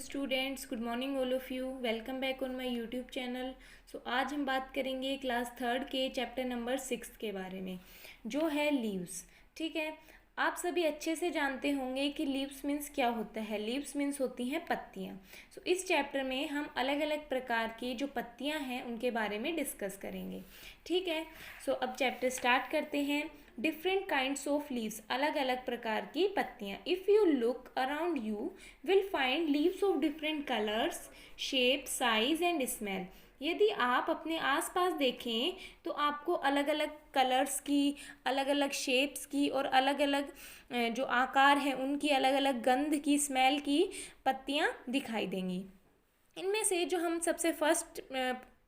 Students, good morning all of you. Welcome back on my YouTube channel. आज हम बात करेंगे क्लास थर्ड के चैप्टर नंबर 6 के बारे में, जो है लीव्स। ठीक है, आप सभी अच्छे से जानते होंगे कि लीव्स मीन्स क्या होता है। लीव्स मीन्स होती हैं पत्तियाँ। इस चैप्टर में हम अलग अलग प्रकार की जो पत्तियाँ हैं उनके बारे में डिस्कस करेंगे। ठीक है, अब चैप्टर स्टार्ट करते हैं। डिफरेंट काइंड्स ऑफ लीव्स, अलग अलग प्रकार की पत्तियाँ। If you look around you will find leaves of different colours, shape, size and smell. यदि आप अपने आसपास देखें तो आपको अलग अलग कलर्स की, अलग अलग शेप्स की और अलग अलग जो आकार हैं उनकी, अलग अलग गंध की, स्मेल की पत्तियाँ दिखाई देंगी। इनमें से जो हम सबसे फर्स्ट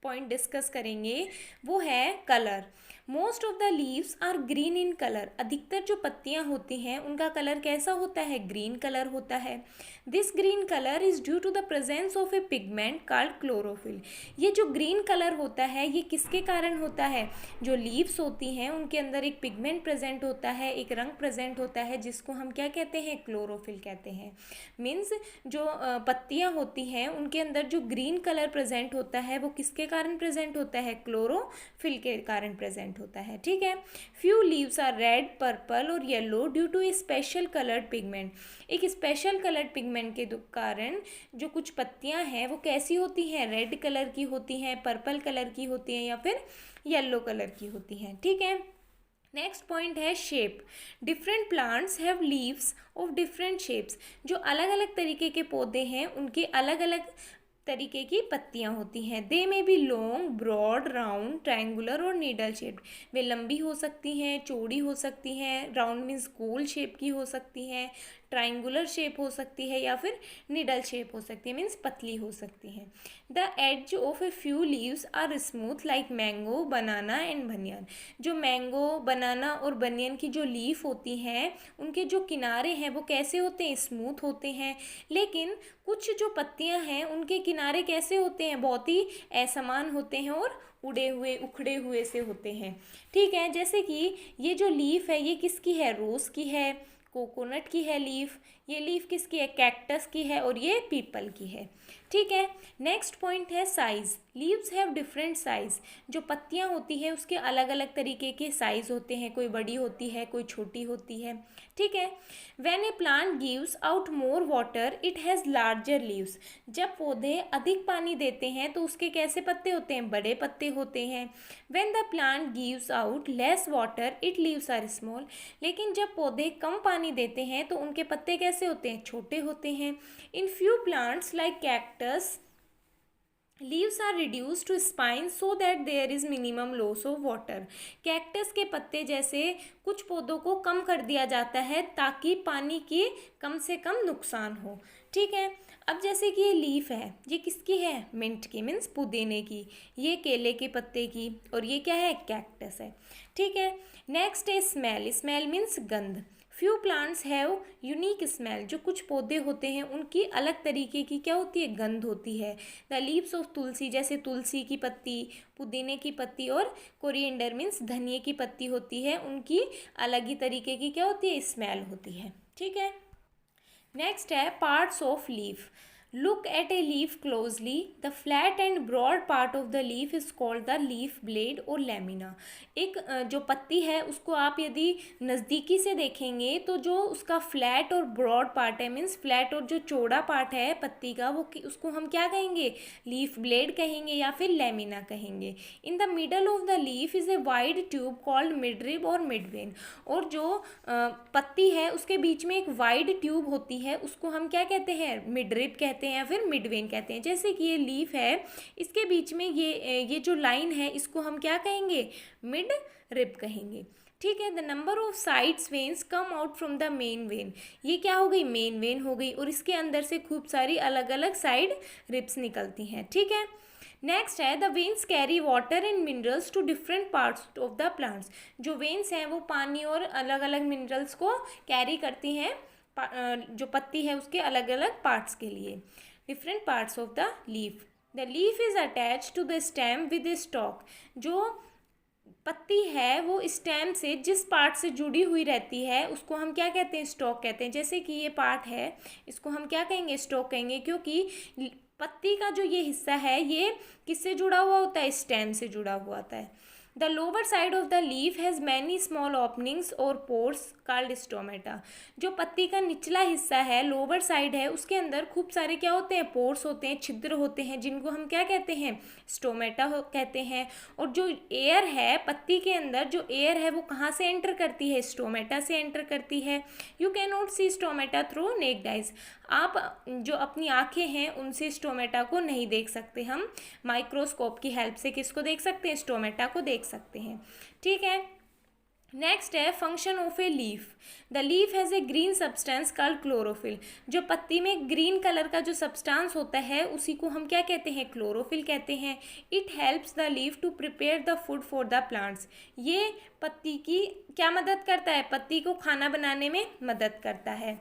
पॉइंट डिस्कस करेंगे वो है colour. Most of the leaves are green in colour. अधिकतर जो पत्तियां होती हैं उनका कलर कैसा होता है? ग्रीन कलर होता है। This green colour is due to the presence of a pigment called chlorophyll. ये जो ग्रीन कलर होता है ये किसके कारण होता है? जो लीव्स होती हैं उनके अंदर एक पिगमेंट प्रेजेंट होता है, एक रंग प्रेजेंट होता है, जिसको हम क्या कहते हैं? क्लोरोफिल कहते हैं। मीन्स जो पत्तियां होती हैं उनके अंदर जो ग्रीन कलर प्रेजेंट होता है वो किसके कारण प्रेजेंट होता है? क्लोरोफिल के कारण प्रेजेंट होता है। ठीक है, few leaves are red, purple और yellow due to a special coloured pigment. एक स्पेशल कलर्ड पिगमेंट के कारण जो कुछ पत्तियां हैं वो कैसी होती हैं? रेड कलर की होती हैं, पर्पल कलर की होती हैं या फिर येलो कलर की होती हैं। ठीक है, नेक्स्ट पॉइंट है shape. Different plants have leaves of different shapes. जो अलग अलग तरीके के पौधे हैं उनके अलग अलग तरीके की पत्तियां होती हैं। They may be long, broad, round, triangular और नीडल शेप्ड। वे लंबी हो सकती हैं, चौड़ी हो सकती हैं, राउंड मीन्स गोल शेप की हो सकती हैं, ट्रायंगुलर शेप हो सकती है या फिर निडल शेप हो सकती है, मीन्स पतली हो सकती हैं। The edge of a few leaves are smooth like mango, banana and banyan. जो मैंगो, बनाना और बनियन की जो लीफ होती हैं उनके जो किनारे हैं वो कैसे होते हैं? स्मूथ होते हैं। लेकिन कुछ जो पत्तियां हैं उनके किनारे कैसे होते हैं? बहुत ही असमान होते हैं और उड़े हुए, उखड़े हुए से होते हैं। ठीक है, जैसे कि ये जो लीफ है ये किसकी है? रोज़ की है, कोकोनट की है लीफ। ये लीफ किसकी है? कैक्टस की है और ये पीपल की है। ठीक है, नेक्स्ट पॉइंट है size. Leaves have different size. जो पत्तियां होती है उसके अलग अलग तरीके के साइज होते हैं, कोई बड़ी होती है, कोई छोटी होती है। ठीक है, when A plant gives out more water it has larger leaves. जब पौधे अधिक पानी देते हैं तो उसके कैसे पत्ते होते हैं? बड़े पत्ते होते हैं। When the plant gives out less water it leaves are small. लेकिन जब पौधे कम पानी देते हैं तो उनके पत्ते कैसे होते हैं? छोटे होते हैं। In few plants like cactus leaves are reduce to spine so that there is minimum loss of water. Cactus के पत्ते जैसे कुछ पौधों को कम कर दिया जाता है ताकि पानी की कम से कम नुकसान हो। ठीक है, अब जैसे कि ये लीफ है, ये किसकी है? मिंट की, मीन्स पुदीने की। ये केले के पत्ते की और ये क्या है? कैक्टस है। ठीक है, नेक्स्ट है स्मेल। स्मेल मीन्स गंध। Few plants have unique smell. जो कुछ पौधे होते हैं उनकी अलग तरीके की क्या होती है? गंध होती है। द लीव्स ऑफ तुलसी, जैसे तुलसी की पत्ती, पुदीने की पत्ती और कोरिएंडर मीन्स धनिए की पत्ती होती है, उनकी अलग ही तरीके की क्या होती है? स्मेल होती है। ठीक है, नेक्स्ट है parts of leaf. Look at a leaf closely. The flat and broad part of the leaf is called the leaf blade और लेमिना। एक जो पत्ती है उसको आप यदि नज़दीकी से देखेंगे तो जो उसका फ्लैट और ब्रॉड पार्ट है, मीन्स फ्लैट और जो चौड़ा पार्ट है पत्ती का, वो उसको हम क्या कहेंगे? लीफ ब्लेड कहेंगे या फिर लेमिना कहेंगे। In the middle of the leaf is a wide tube called midrib और मिडवेन। और जो पत्ती है उसके बीच में एक वाइड ट्यूब होती है, उसको हम क्या कहते हैं? मिडरिब कहते हैं या फिर मिडवेन कहते हैं। जैसे कि ये लीफ है, इसके बीच में ये जो लाइन है इसको हम क्या कहेंगे? मिड रिब कहेंगे। ठीक है, the number of sides veins come out from the main vein. ये क्या हो गई? मेन वेन हो गई और इसके अंदर से खूब सारी अलग अलग साइड रिब्स निकलती हैं। ठीक है, नेक्स्ट है the veins carry water and minerals to different parts of the plants. जो वेन्स हैं वो पानी और अलग अलग मिनरल्स को कैरी करती हैं जो पत्ती है उसके अलग अलग पार्ट्स के लिए। Different parts of the leaf. The leaf is attach to the stem with a stalk. जो पत्ती है वो स्टेम से जिस पार्ट से जुड़ी हुई रहती है उसको हम क्या कहते हैं, स्टॉक कहते हैं। जैसे कि ये पार्ट है, इसको हम क्या कहेंगे, स्टॉक कहेंगे, क्योंकि पत्ती का जो ये हिस्सा है ये किससे जुड़ा हुआ होता है, स्टेम से जुड़ा हुआ होता है। The lower side of the leaf has many small openings और पोर्स कॉल्ड स्टोमेटा। जो पत्ती का निचला हिस्सा है, लोअर साइड है, उसके अंदर खूब सारे क्या होते हैं, पोर्स होते हैं, छिद्र होते हैं, जिनको हम क्या कहते हैं, स्टोमेटा कहते हैं। और जो एयर है पत्ती के अंदर, जो एयर है वो कहाँ से एंटर करती है, स्टोमेटा से एंटर करती है। You can not see stomata through naked eyes. आप जो अपनी आंखें हैं उनसे स्टोमेटा को नहीं देख सकते, हम माइक्रोस्कोप की हेल्प से किसको देख सकते हैं, स्टोमेटा को देख सकते हैं। ठीक है, नेक्स्ट है function of a leaf. The leaf has a green substance called chlorophyll. जो पत्ती में ग्रीन कलर का जो सब्सटेंस होता है उसी को हम क्या कहते हैं, क्लोरोफिल कहते हैं। It helps the leaf to prepare the food for the plants. ये पत्ती की क्या मदद करता है, पत्ती को खाना बनाने में मदद करता है।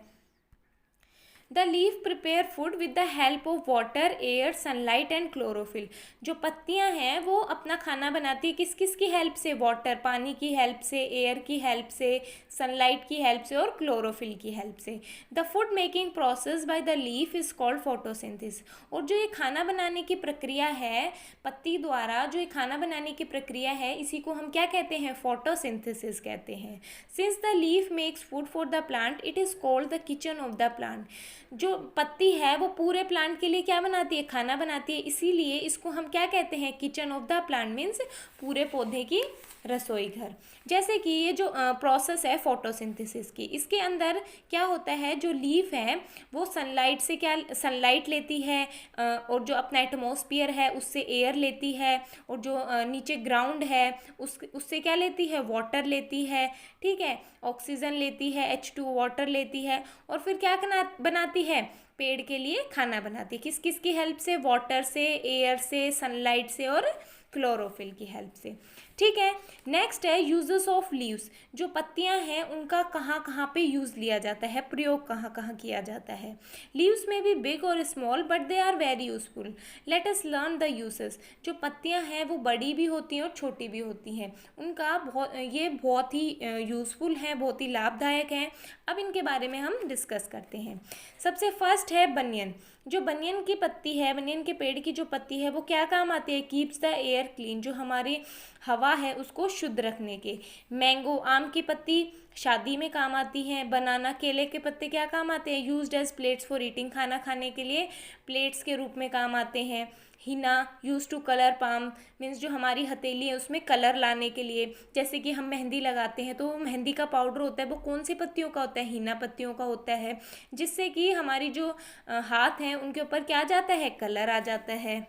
The leaf prepare food with the help of water, air, sunlight and chlorophyll. जो पत्तियां हैं वो अपना खाना बनाती है किस किस की हेल्प से, वाटर पानी की हेल्प से, एयर की हेल्प से, सनलाइट की हेल्प से और क्लोरोफिल की हेल्प से। The food making process by the leaf is called photosynthesis. और जो ये खाना बनाने की प्रक्रिया है पत्ती द्वारा, जो ये खाना बनाने की प्रक्रिया है इसी को हम क्या कहते हैं, फोटोसिंथेसिस कहते हैं। Since the leaf makes food for the plant it is called the kitchen of the plant. जो पत्ती है वो पूरे प्लांट के लिए क्या बनाती है, खाना बनाती है, इसीलिए इसको हम क्या कहते हैं, kitchen of the plant means पूरे पौधे की रसोई घर। जैसे कि ये जो प्रोसेस है फोटोसिंथेसिस की, इसके अंदर क्या होता है, जो लीफ है वो सनलाइट से क्या सनलाइट लेती है, और जो अपना एटमॉस्फेयर है उससे एयर लेती है, और जो नीचे ग्राउंड है उससे क्या लेती है, वाटर लेती है। ठीक है, ऑक्सीजन लेती है, H2 वाटर लेती है, और फिर क्या बनाती है, पेड़ के लिए खाना बनाती है। किस किस की हेल्प से, वाटर से, एयर से, सनलाइट से और क्लोरोफिल की हेल्प से। ठीक है, नेक्स्ट है यूजेस ऑफ लीव्स। जो पत्तियां हैं उनका कहाँ कहाँ पे यूज़ लिया जाता है, प्रयोग कहाँ कहाँ किया जाता है। लीव्स में भी बिग और small but they are very useful. Let us learn the uses. जो पत्तियां हैं वो बड़ी भी होती हैं और छोटी भी होती हैं, उनका बहुत ही यूज़फुल हैं, बहुत ही लाभदायक हैं। अब इनके बारे में हम डिस्कस करते हैं। सबसे फर्स्ट है बनियन। जो बनियन की पत्ती है, बनियन के पेड़ की जो पत्ती है वो क्या काम आती है, कीप्स द एयर क्लीन, जो हमारी हवा है उसको शुद्ध रखने के। मैंगो आम की पत्ती शादी में काम आती हैं। बनाना केले के पत्ते क्या काम आते हैं, used as plates for eating, खाना खाने के लिए प्लेट्स के रूप में काम आते हैं। Henna use to colour palm means जो हमारी हथेली है उसमें कलर लाने के लिए, जैसे कि हम मेहंदी लगाते हैं तो मेहंदी का पाउडर होता है वो कौन सी पत्तियों का होता है, हिना पत्तियों का होता है, जिससे कि हमारी जो हाथ हैं उनके ऊपर क्या आ जाता है, कलर आ जाता है।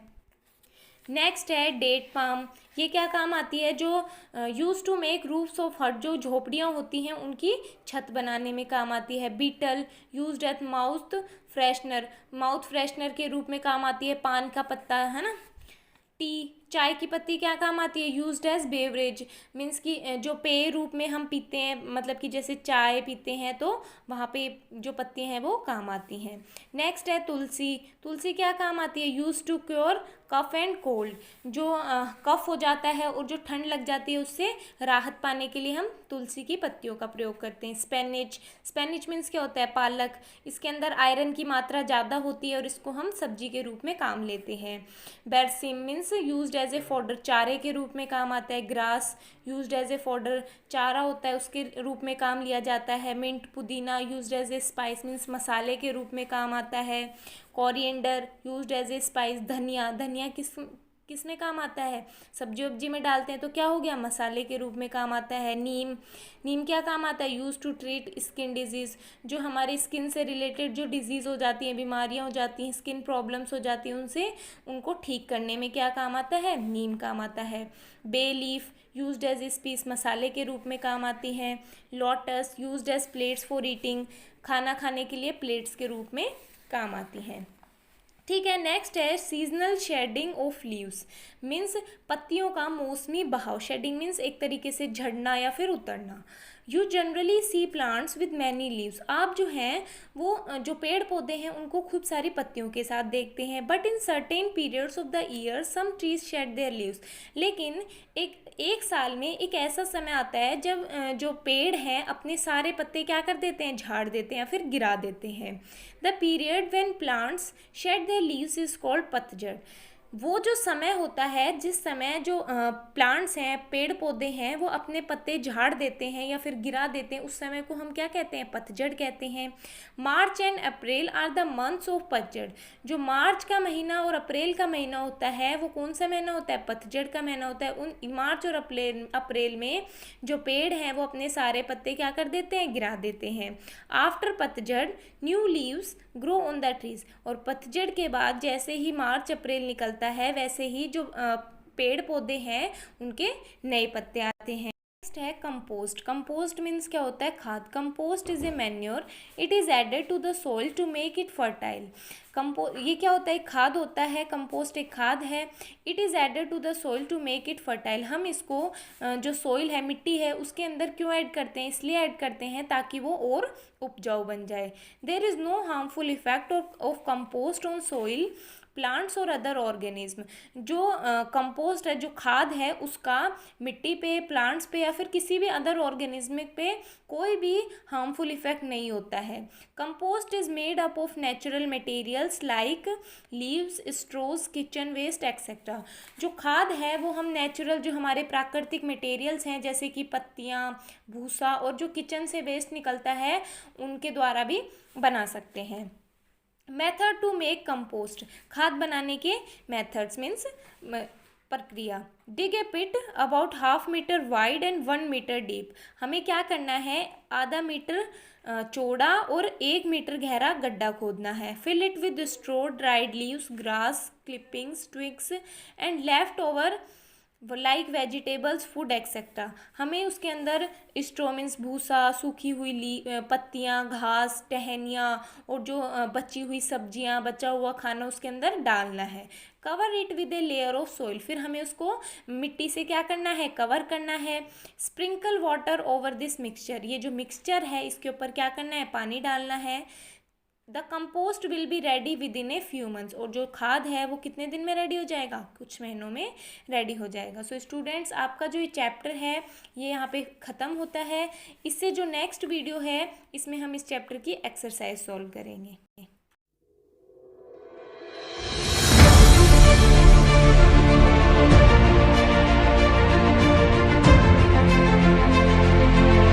नेक्स्ट है डेट पाम। ये क्या काम आती है, जो use to make roofs of hut, जो झोपड़ियाँ होती हैं उनकी छत बनाने में काम आती है। Betel used at mouth freshener, mouth freshener के रूप में काम आती है। पान का पत्ता है ना। टी चाय की पत्ती क्या काम आती है, यूज्ड एज बेवरेज मीन्स कि जो पेय रूप में हम पीते हैं, मतलब कि जैसे चाय पीते हैं तो वहाँ पे जो पत्तियाँ हैं वो काम आती हैं। नेक्स्ट है तुलसी। तुलसी क्या काम आती है, use to cure cough and cold, जो कफ हो जाता है और जो ठंड लग जाती है उससे राहत पाने के लिए हम तुलसी की पत्तियों का प्रयोग करते हैं। स्पेनिच, स्पेनिच मीन्स क्या होता है, पालक। इसके अंदर आयरन की मात्रा ज़्यादा होती है और इसको हम सब्जी के रूप में काम लेते हैं। Berseem means used as a fodder, चारे के रूप में काम आता है। Grass used as a fodder, चारा होता है उसके रूप में काम लिया जाता है। मिंट पुदीना used as a spice means मसाले के रूप में काम आता है। Coriander used as a spice, धनिया, धनिया किस में काम आता है, सब्जी वब्जी में डालते हैं तो क्या हो गया, मसाले के रूप में काम आता है। नीम, नीम क्या काम आता है, use to treat skin disease, जो हमारी स्किन से रिलेटेड जो डिजीज़ हो जाती हैं, बीमारियां हो जाती हैं, स्किन प्रॉब्लम्स हो जाती हैं उनको ठीक करने में क्या काम आता है, नीम काम आता है। Bay leaf used as a spice, मसाले के रूप में काम आती है। Lotus used as plates for eating, खाना खाने के लिए प्लेट्स के रूप में काम आती हैं। ठीक है, नेक्स्ट है seasonal shedding of leaves means पत्तियों का मौसमी बहाव। शेडिंग मीन्स एक तरीके से झड़ना या फिर उतरना। You generally see plants with many leaves, आप जो हैं वो जो पेड़ पौधे हैं उनको खूब सारी पत्तियों के साथ देखते हैं। But in certain periods of the year some trees shed their leaves, लेकिन एक साल में एक ऐसा समय आता है जब जो पेड़ हैं अपने सारे पत्ते क्या कर देते हैं, झाड़ देते हैं या फिर गिरा देते हैं। The period when plants shade their leaves is called पतझड़। वो जो समय होता है जिस समय जो प्लांट्स हैं, पेड़ पौधे हैं, वो अपने पत्ते झाड़ देते हैं या फिर गिरा देते हैं, उस समय को हम क्या कहते हैं, पतझड़ कहते हैं। March and April are the months of patjhad. जो मार्च का महीना और अप्रैल का महीना होता है वो कौन सा महीना होता है, पतझड़ का महीना होता है। उन मार्च और अप्रैल में जो पेड़ हैं वो अपने सारे पत्ते क्या कर देते हैं, गिरा देते हैं। आफ्टर पतझड़ new leaves grow on the trees. और पतझड़ के बाद जैसे ही मार्च अप्रैल निकलता है वैसे ही जो पेड़ पौधे हैं उनके नए पत्ते आते हैं। नेक्स्ट है कंपोस्ट। कंपोस्ट मीन्स क्या होता है, खाद। Compost is a manure, it is added to the soil to make it fertile. ये क्या होता है, खाद होता है। कंपोस्ट एक खाद है। It is added to the soil to make it fertile. हम इसको जो सोइल है, मिट्टी है, उसके अंदर क्यों ऐड करते हैं, इसलिए ऐड करते हैं ताकि वो और उपजाऊ बन जाए। There is no harmful effect of compost on soil, plants और अदर ऑर्गेनिज्म। जो कंपोस्ट है, जो खाद है, उसका मिट्टी पे, प्लांट्स पे या फिर किसी भी अदर ऑर्गेनिज्म पे कोई भी हार्मफुल इफेक्ट नहीं होता है। Compost is made up of natural materials like leaves, straws, kitchen waste etcetera. जो खाद है वो हम नेचुरल, जो हमारे प्राकृतिक मटेरियल्स हैं जैसे कि पत्तियाँ, भूसा और जो किचन से वेस्ट निकलता है उनके द्वारा भी बना सकते हैं। Method to make compost. खाद बनाने के मेथड्स मीन्स प्रक्रिया। Dig a pit about 1/2 metre wide and 1 metre deep. हमें क्या करना है, आधा मीटर चौड़ा और 1 मीटर गहरा गड्ढा खोदना है। Fill it with straw, dried leaves, grass clippings, twigs and left over like vegetables, food etcetera. हमें उसके अंदर स्ट्रो मीन्स भूसा, सूखी हुई पत्तियाँ, घास, टहनियाँ और जो बची हुई सब्जियाँ, बचा हुआ खाना उसके अंदर डालना है। Cover it with a layer of soil. फिर हमें उसको मिट्टी से क्या करना है, कवर करना है। Sprinkle water over this mixture. ये जो मिक्सचर है इसके ऊपर क्या करना है, पानी डालना है। The compost will be ready with in a few months. और जो खाद है वो कितने दिन में रेडी हो जाएगा, कुछ महीनों में रेडी हो जाएगा। सो स्टूडेंट्स, आपका जो ये चैप्टर है ये यहाँ पे ख़त्म होता है। इससे जो नेक्स्ट वीडियो है इसमें हम इस चैप्टर की एक्सरसाइज सॉल्व करेंगे।